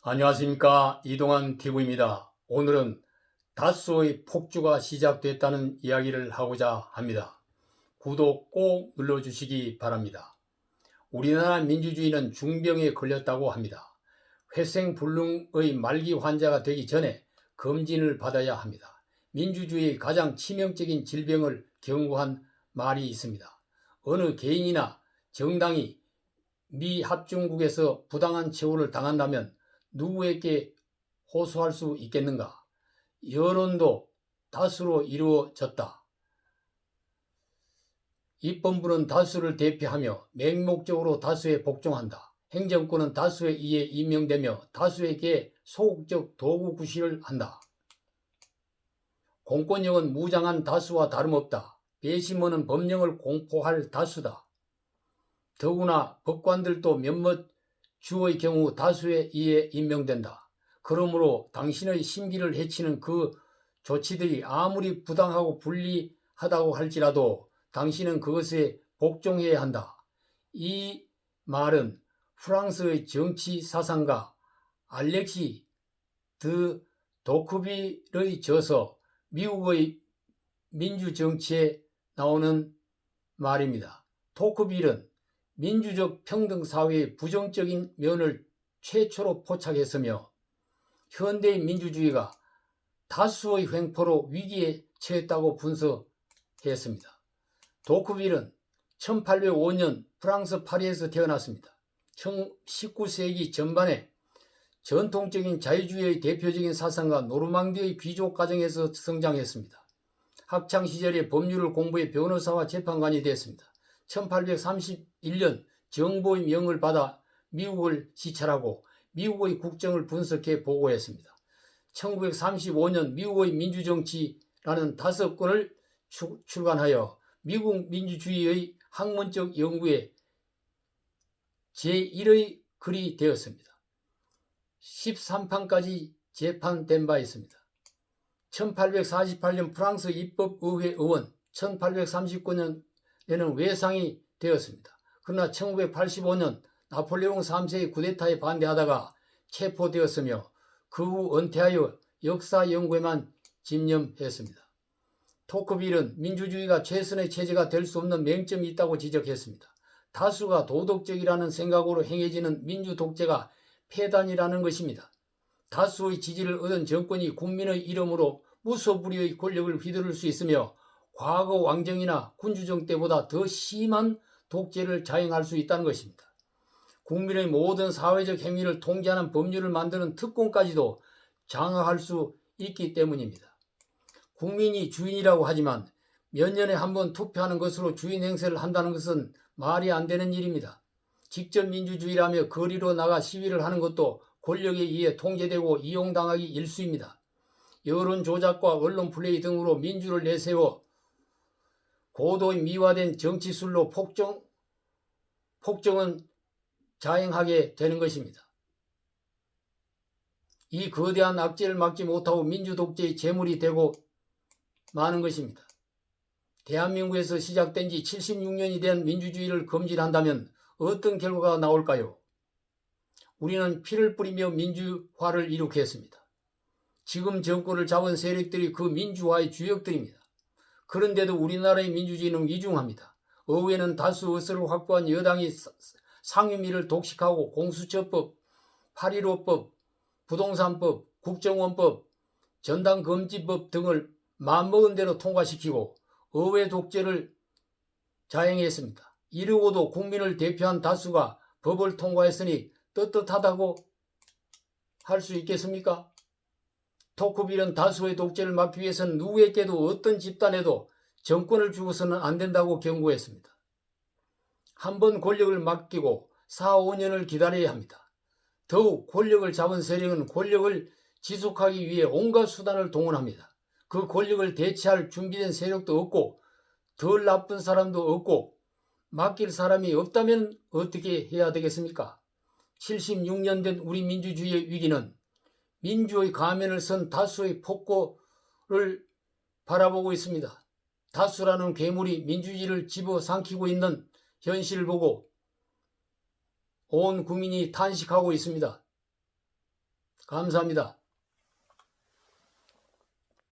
안녕하십니까, 이동환 TV입니다. 오늘은 다수의 폭주가 시작됐다는 이야기를 하고자 합니다. 구독 꼭 눌러주시기 바랍니다. 우리나라 민주주의는 중병에 걸렸다고 합니다. 회생불능의 말기 환자가 되기 전에 검진을 받아야 합니다. 민주주의의 가장 치명적인 질병을 경고한 말이 있습니다. 어느 개인이나 정당이 미합중국에서 부당한 처우를 당한다면 누구에게 호소할 수 있겠는가? 여론도 다수로 이루어졌다. 입법부는 다수를 대표하며 맹목적으로 다수에 복종한다. 행정권은 다수에 의해 임명되며 다수에게 소극적 도구 구실을 한다. 공권력은 무장한 다수와 다름없다. 배심원은 법령을 공포할 다수다. 더구나 법관들도 몇몇 주의 경우 다수에 의해 임명된다. 그러므로 당신의 심기를 해치는 그 조치들이 아무리 부당하고 불리하다고 할지라도 당신은 그것에 복종해야 한다. 이 말은 프랑스의 정치 사상가 알렉시 드 도크빌의 저서 미국의 민주정치에 나오는 말입니다. 도크빌은 민주적 평등사회의 부정적인 면을 최초로 포착했으며 현대의 민주주의가 다수의 횡포로 위기에 처했다고 분석했습니다. 도크빌은 1805년 프랑스 파리에서 태어났습니다. 19세기 전반에 전통적인 자유주의의 대표적인 사상가 노르망디의 귀족 가정에서 성장했습니다. 학창시절에 법률을 공부해 변호사와 재판관이 되었습니다. 1831년 정보의 명을 받아 미국을 시찰하고 미국의 국정을 분석해 보고했습니다. 1935년 미국의 민주정치라는 5권을 출간하여 미국 민주주의의 학문적 연구에 제1의 글이 되었습니다. 13판까지 재판된 바 있습니다. 1848년 프랑스 입법의회 의원, 1839년에는 외상이 되었습니다. 그러나 1985년 나폴레옹 3세의 쿠데타에 반대하다가 체포되었으며 그 후 은퇴하여 역사 연구에만 집념했습니다. 토크빌은 민주주의가 최선의 체제가 될 수 없는 맹점이 있다고 지적했습니다. 다수가 도덕적이라는 생각으로 행해지는 민주독재가 폐단이라는 것입니다. 다수의 지지를 얻은 정권이 국민의 이름으로 무소불위의 권력을 휘두를 수 있으며 과거 왕정이나 군주정 때보다 더 심한 독재를 자행할 수 있다는 것입니다. 국민의 모든 사회적 행위를 통제하는 법률을 만드는 특권까지도 장악할 수 있기 때문입니다. 국민이 주인이라고 하지만 몇 년에 한 번 투표하는 것으로 주인 행세를 한다는 것은 말이 안 되는 일입니다. 직접 민주주의라며 거리로 나가 시위를 하는 것도 권력에 의해 통제되고 이용당하기 일쑤입니다. 여론 조작과 언론 플레이 등으로 민주를 내세워 고도의 미화된 정치술로 폭정은 자행하게 되는 것입니다. 이 거대한 악재를 막지 못하고 민주독재의 제물이 되고 마는 것입니다. 대한민국에서 시작된 지 76년이 된 민주주의를 금지한다면 어떤 결과가 나올까요? 우리는 피를 뿌리며 민주화를 이룩했습니다. 지금 정권을 잡은 세력들이 그 민주화의 주역들입니다. 그런데도 우리나라의 민주주의는 위중합니다. 의회는 다수 의석을 확보한 여당이 상임위를 독식하고 공수처법, 8.15법, 부동산법, 국정원법, 전당금지법 등을 마음먹은 대로 통과시키고 의회 독재를 자행했습니다. 이러고도 국민을 대표한 다수가 법을 통과했으니 떳떳하다고 할 수 있겠습니까? 토크빌은 다수의 독재를 막기 위해서는 누구에게도 어떤 집단에도 정권을 주고서는 안 된다고 경고했습니다. 한번 권력을 맡기고 4, 5년을 기다려야 합니다. 더욱 권력을 잡은 세력은 권력을 지속하기 위해 온갖 수단을 동원합니다. 그 권력을 대체할 준비된 세력도 없고 덜 나쁜 사람도 없고 맡길 사람이 없다면 어떻게 해야 되겠습니까? 76년 된 우리 민주주의의 위기는 민주의 가면을 쓴 다수의 폭거를 바라보고 있습니다. 다수라는 괴물이 민주주의를 집어삼키고 있는 현실을 보고 온 국민이 탄식하고 있습니다. 감사합니다.